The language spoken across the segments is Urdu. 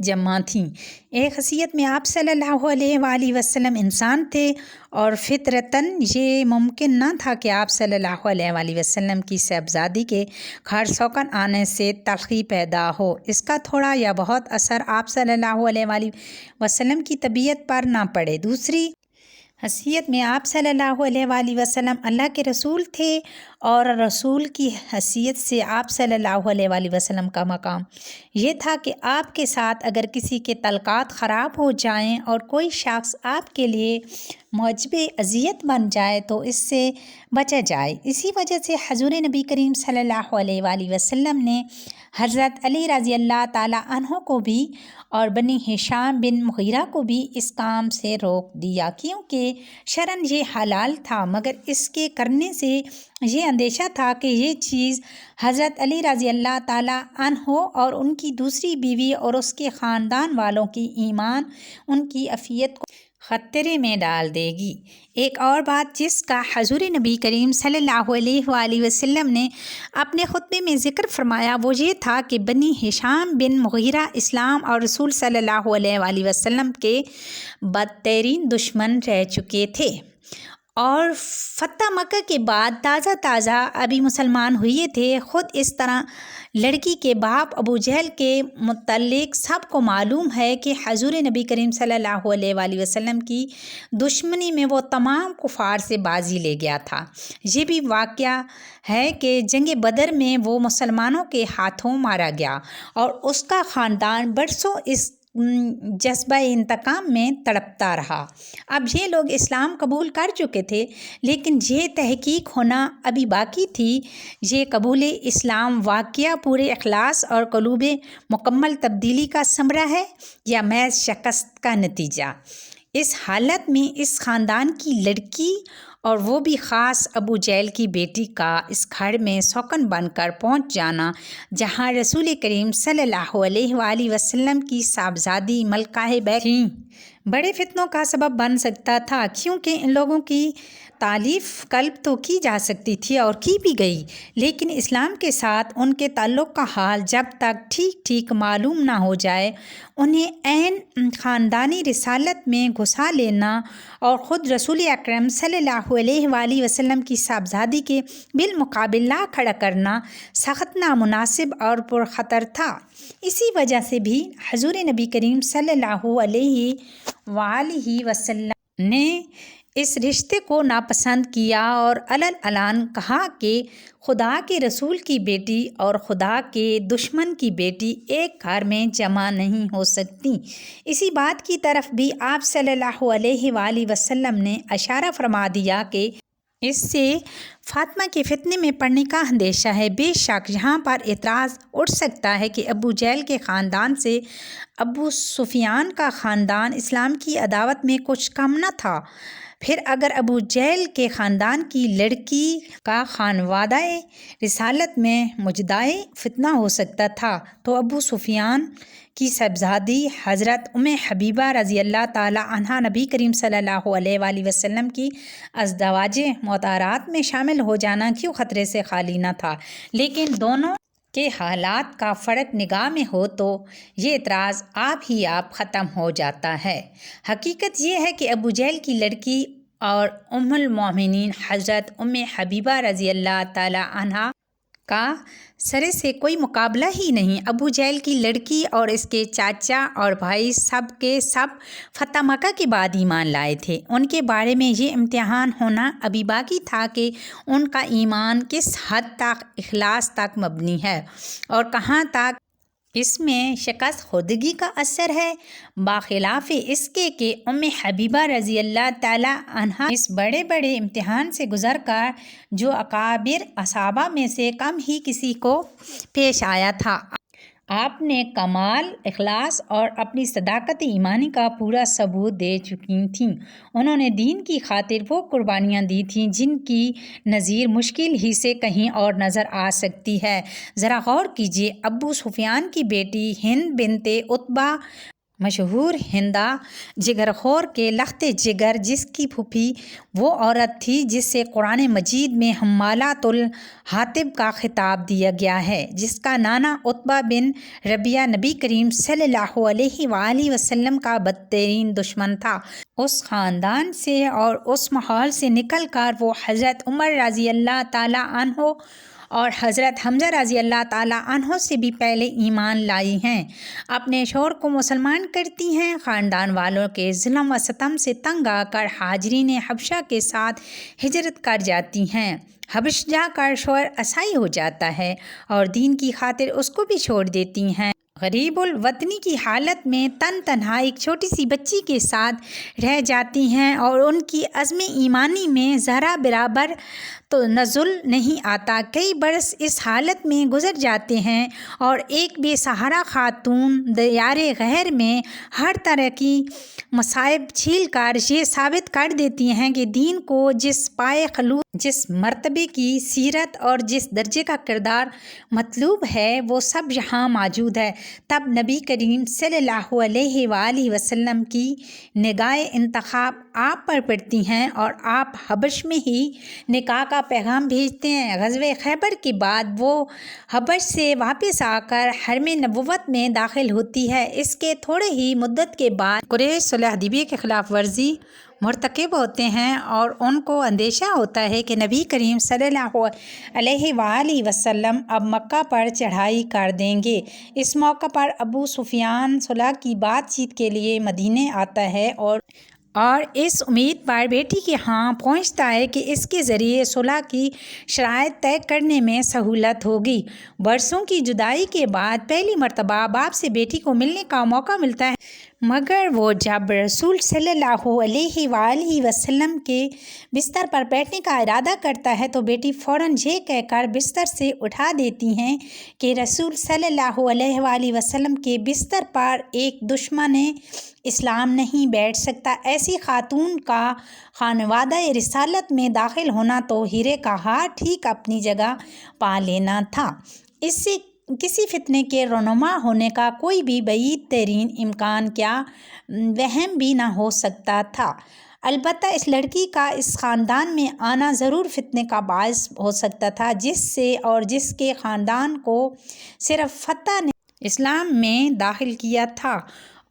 جمع تھیں۔ ایک خصیت میں آپ صلی اللہ علیہ وآلہ وسلم انسان تھے اور فطرتاً یہ ممکن نہ تھا کہ آپ صلی اللہ علیہ وآلہ وسلم کی صاحبزادی کے خرسوکن آنے سے تلخی پیدا ہو۔ اس کا تھوڑا یا بہت اثر آپ صلی اللہ علیہ وآلہ وسلم کی طبیعت پر نہ پڑے۔ دوسری حیثیت میں آپ صلی اللہ علیہ وآلہ وسلم اللہ کے رسول تھے اور رسول کی حیثیت سے آپ صلی اللہ علیہ وآلہ وسلم کا مقام یہ تھا کہ آپ کے ساتھ اگر کسی کے تعلقات خراب ہو جائیں اور کوئی شخص آپ کے لیے موجب اذیت بن جائے تو اس سے بچا جائے۔ اسی وجہ سے حضور نبی کریم صلی اللہ علیہ وآلہ وسلم نے حضرت علی رضی اللہ تعالیٰ عنہ کو بھی اور بنی ہشام بن مغیرہ کو بھی اس کام سے روک دیا، کیونکہ شرعاً یہ حلال تھا، مگر اس کے کرنے سے یہ اندیشہ تھا کہ یہ چیز حضرت علی رضی اللہ تعالیٰ عنہ اور ان کی دوسری بیوی اور اس کے خاندان والوں کی ایمان، ان کی عافیت کو خطرے میں ڈال دے گی۔ ایک اور بات جس کا حضور نبی کریم صلی اللہ علیہ وآلہ وسلم نے اپنے خطبے میں ذکر فرمایا وہ یہ تھا کہ بنی ہشام بن مغیرہ اسلام اور رسول صلی اللہ علیہ وآلہ وسلم کے بدترین دشمن رہ چکے تھے، اور فتح مکہ کے بعد تازہ ابھی مسلمان ہوئے تھے۔ خود اس طرح لڑکی کے باپ ابو جہل کے متعلق سب کو معلوم ہے کہ حضور نبی کریم صلی اللہ علیہ وآلہ وسلم کی دشمنی میں وہ تمام کفار سے بازی لے گیا تھا۔ یہ بھی واقعہ ہے کہ جنگ بدر میں وہ مسلمانوں کے ہاتھوں مارا گیا اور اس کا خاندان برسوں اس جذبہ انتقام میں تڑپتا رہا۔ اب یہ لوگ اسلام قبول کر چکے تھے، لیکن یہ تحقیق ہونا ابھی باقی تھی یہ قبول اسلام واقعہ پورے اخلاص اور قلوب مکمل تبدیلی کا ثمرہ ہے یا محض شکست کا نتیجہ۔ اس حالت میں اس خاندان کی لڑکی اور وہ بھی خاص ابو جہل کی بیٹی کا اس گھر میں سوکن بن کر پہنچ جانا جہاں رسول کریم صلی اللہ علیہ وآلہ وسلم کی صاحبزادی ملکہ بیت تھیں، بڑے فتنوں کا سبب بن سکتا تھا، کیونکہ ان لوگوں کی تعریف قلب تو کی جا سکتی تھی اور کی بھی گئی، لیکن اسلام کے ساتھ ان کے تعلق کا حال جب تک ٹھیک معلوم نہ ہو جائے انہیں عین خاندانی رسالت میں گھسا لینا اور خود رسول اکرم صلی اللہ علیہ وآلہ وسلم کی صاحبزادی کے بالمقابلہ کھڑا کرنا سخت نامناسب اور پرخطر تھا۔ اسی وجہ سے بھی حضور نبی کریم صلی اللہ علیہ وآلہ وسلم نے اس رشتے کو ناپسند کیا اور علن کہا کہ خدا کے رسول کی بیٹی اور خدا کے دشمن کی بیٹی ایک گھر میں جمع نہیں ہو سکتی۔ اسی بات کی طرف بھی آپ صلی اللہ علیہ وآلہ وسلم نے اشارہ فرما دیا کہ اس سے فاطمہ کے فتنے میں پڑنے کا اندیشہ ہے۔ بے شک یہاں پر اعتراض اٹھ سکتا ہے کہ ابو جہل کے خاندان سے ابو سفیان کا خاندان اسلام کی عداوت میں کچھ کم نہ تھا، پھر اگر ابو جہل کے خاندان کی لڑکی کا خانوادہ رسالت میں مجدعے فتنہ ہو سکتا تھا تو ابو سفیان کی صاحبزادی حضرت حبیبہ رضی اللہ تعالیٰ عنہا نبی کریم صلی اللہ علیہ وآلہ وسلم کی ازدواج مطہرات میں شامل ہو جانا کیوں خطرے سے خالی نہ تھا۔ لیکن دونوں کے حالات کا فرق نگاہ میں ہو تو یہ اعتراض آپ ختم ہو جاتا ہے۔ حقیقت یہ ہے کہ ابو جہل کی لڑکی اور ام المومنین حضرت حبیبہ رضی اللہ تعالیٰ عنہا کا سرے سے کوئی مقابلہ ہی نہیں۔ ابو جہل کی لڑکی اور اس کے چاچا اور بھائی سب کے سب فتح مکہ کے بعد ایمان لائے تھے۔ ان کے بارے میں یہ امتحان ہونا ابھی باقی تھا کہ ان کا ایمان کس حد تک اخلاص تک مبنی ہے اور کہاں تک اس میں شکست خوردگی کا اثر ہے، بخلاف اس کے کہ حبیبہ رضی اللہ تعالیٰ عنہا اس بڑے امتحان سے گزر کر جو اکابر صحابہ میں سے کم ہی کسی کو پیش آیا تھا۔ آپ نے کمال اخلاص اور اپنی صداقت ایمانی کا پورا ثبوت دے چکی تھیں۔ انہوں نے دین کی خاطر وہ قربانیاں دی تھیں جن کی نظیر مشکل ہی سے کہیں اور نظر آ سکتی ہے۔ ذرا غور کیجیے، ابو سفیان کی بیٹی ہند بنت عتبہ مشہور ہندا جگر خور کے لخت جگر جس کی پھوپھی وہ عورت تھی جس سے قرآن مجید میں حمالۃ الحطب کا خطاب دیا گیا ہے، جس کا نانا عتبہ بن ربیعہ نبی کریم صلی اللہ علیہ وآلہ وسلم کا بدترین دشمن تھا۔ اس خاندان سے اور اس ماحول سے نکل کر وہ حضرت عمر رضی اللہ تعالیٰ عنہ اور حضرت حمزہ رضی اللہ تعالیٰ عنہ سے بھی پہلے ایمان لائی ہیں۔ اپنے شوہر کو مسلمان کرتی ہیں، خاندان والوں کے ظلم و ستم سے تنگ آ کر ہاجرین حبشہ کے ساتھ ہجرت کر جاتی ہیں۔ حبش جا کر شوہر عیسائی ہو جاتا ہے اور دین کی خاطر اس کو بھی چھوڑ دیتی ہیں۔ غریب الوطنی کی حالت میں تنہا ایک چھوٹی سی بچی کے ساتھ رہ جاتی ہیں اور ان کی عزم ایمانی میں ذرا برابر تو نزول نہیں آتا۔ کئی برس اس حالت میں گزر جاتے ہیں اور ایک بے سہارا خاتون دیار غیر میں ہر طرح کی مصائب جھیل کر یہ ثابت کر دیتی ہیں کہ دین کو جس پائے خلوص، جس مرتبے کی سیرت اور جس درجے کا کردار مطلوب ہے وہ سب یہاں موجود ہے۔ تب نبی کریم صلی اللہ علیہ وآلہ وسلم کی نگاہ انتخاب آپ پر پڑتی ہیں اور آپ حبش میں ہی نکاح کا پیغام بھیجتے ہیں۔ غزوہ خیبر کے بعد وہ حبش سے واپس آ کر حرم نبوت میں داخل ہوتی ہے۔ اس کے تھوڑے ہی مدت کے بعد قریش صلح حدیبیہ کی خلاف ورزی مرتکب ہوتے ہیں اور ان کو اندیشہ ہوتا ہے کہ نبی کریم صلی اللہ علیہ وآلہ وسلم اب مکہ پر چڑھائی کر دیں گے۔ اس موقع پر ابو سفیان صلح کی بات چیت کے لیے مدینے آتا ہے اور اس امید پر بیٹی کے ہاں پہنچتا ہے کہ اس کے ذریعے صلح کی شرائط طے کرنے میں سہولت ہوگی۔ برسوں کی جدائی کے بعد پہلی مرتبہ باپ سے بیٹی کو ملنے کا موقع ملتا ہے، مگر وہ جب رسول صلی اللہ علیہ وآلہ وسلم کے بستر پر بیٹھنے کا ارادہ کرتا ہے تو بیٹی فوراً یہ کہہ کر بستر سے اٹھا دیتی ہیں کہ رسول صلی اللہ علیہ وآلہ وسلم کے بستر پر ایک دشمن اسلام نہیں بیٹھ سکتا۔ ایسی خاتون کا خانوادہ رسالت میں داخل ہونا تو ہیرے کا ہار ٹھیک اپنی جگہ پا لینا تھا۔ اس سے کسی فتنے کے رونما ہونے کا کوئی بھی بعید ترین امکان کیا وہم بھی نہ ہو سکتا تھا۔ البتہ اس لڑکی کا اس خاندان میں آنا ضرور فتنے کا باعث ہو سکتا تھا، جس سے اور جس کے خاندان کو صرف فتح نے اسلام میں داخل کیا تھا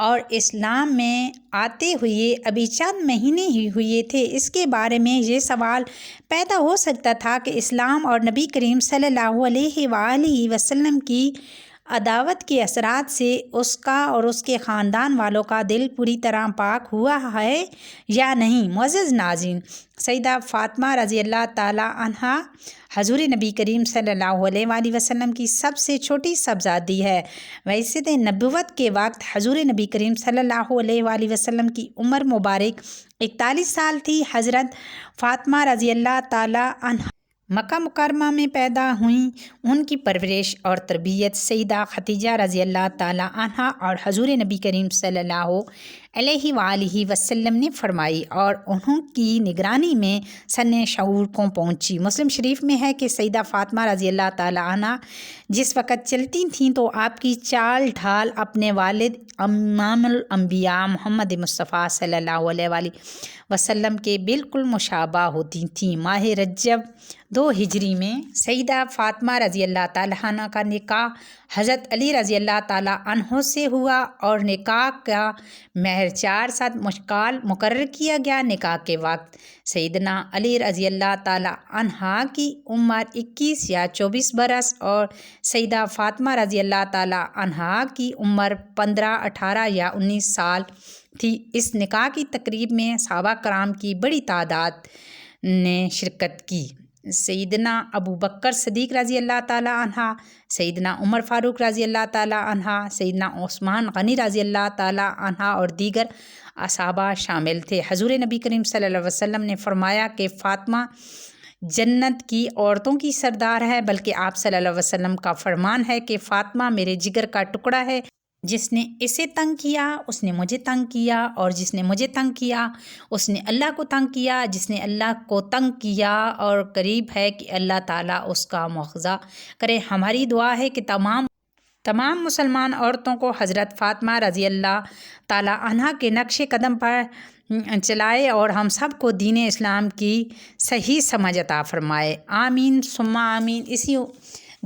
اور اسلام میں آتے ہوئے ابھی چند مہینے ہی ہوئے تھے، اس کے بارے میں یہ سوال پیدا ہو سکتا تھا کہ اسلام اور نبی کریم صلی اللہ علیہ وآلہ وسلم کی عداوت کے اثرات سے اس کا اور اس کے خاندان والوں کا دل پوری طرح پاک ہوا ہے یا نہیں۔ معزز ناظرین، سیدہ فاطمہ رضی اللہ تعالیٰ عنہا حضور نبی کریم صلی اللہ علیہ وآلہ وسلم کی سب سے چھوٹی صاحبزادی ہے۔ ویسط نبوت کے وقت حضور نبی کریم صلی اللہ علیہ وآلہ وسلم کی عمر مبارک 41 سال تھی۔ حضرت فاطمہ رضی اللہ تعالیٰ عنہا مکہ مکرمہ میں پیدا ہوئیں۔ ان کی پرورش اور تربیت سیدہ خدیجہ رضی اللہ تعالیٰ عنہا اور حضور نبی کریم صلی اللہ علیہ وآلہ وسلم نے فرمائی اور انہوں کی نگرانی میں سن شعور کو پہنچی۔ مسلم شریف میں ہے کہ سیدہ فاطمہ رضی اللہ تعالیٰ عنہا جس وقت چلتی تھیں تو آپ کی چال ڈھال اپنے والد امام الانبیاء محمد مصطفیٰ صلی اللہ علیہ وآلہ وسلم کے بالکل مشابہ ہوتی تھیں۔ ماہ رجب 2 ہجری میں سیدہ فاطمہ رضی اللہ تعالیٰ عنہ کا نکاح حضرت علی رضی اللہ تعالیٰ عنہ سے ہوا اور نکاح کا مہر 4 سال مشکال مقرر کیا گیا۔ نکاح کے وقت سیدنا علی رضی اللہ تعالیٰ عنہ کی عمر 21 یا 24 برس اور سیدہ فاطمہ رضی اللہ تعالیٰ عنہ کی عمر 15، 18 یا 19 سال تھی۔ اس نکاح کی تقریب میں صحابہ کرام کی بڑی تعداد نے شرکت کی۔ سیدنا ابو بکر صدیق رضی اللہ تعالیٰ عنہ، سیدنا عمر فاروق رضی اللہ تعالیٰ عنہ، سیدنا عثمان غنی رضی اللہ تعالیٰ عنہ اور دیگر صحابہ شامل تھے۔ حضور نبی کریم صلی اللہ علیہ وسلم نے فرمایا کہ فاطمہ جنت کی عورتوں کی سردار ہے، بلکہ آپ صلی اللہ علیہ وسلم کا فرمان ہے کہ فاطمہ میرے جگر کا ٹکڑا ہے، جس نے اسے تنگ کیا اس نے مجھے تنگ کیا، اور جس نے مجھے تنگ کیا اس نے اللہ کو تنگ کیا، جس نے اللہ کو تنگ کیا اور قریب ہے کہ اللہ تعالیٰ اس کا مواخذہ کرے۔ ہماری دعا ہے کہ تمام تمام مسلمان عورتوں کو حضرت فاطمہ رضی اللہ تعالیٰ عنہا کے نقش قدم پر چلائے اور ہم سب کو دین اسلام کی صحیح سمجھ عطا فرمائے، آمین ثم آمین۔ اسی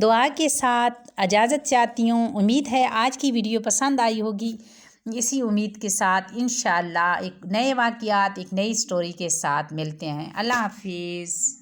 دعا کے ساتھ اجازت چاہتی ہوں۔ امید ہے آج کی ویڈیو پسند آئی ہوگی۔ اسی امید کے ساتھ انشاءاللہ ایک نئے واقعات، ایک نئی سٹوری کے ساتھ ملتے ہیں۔ اللہ حافظ۔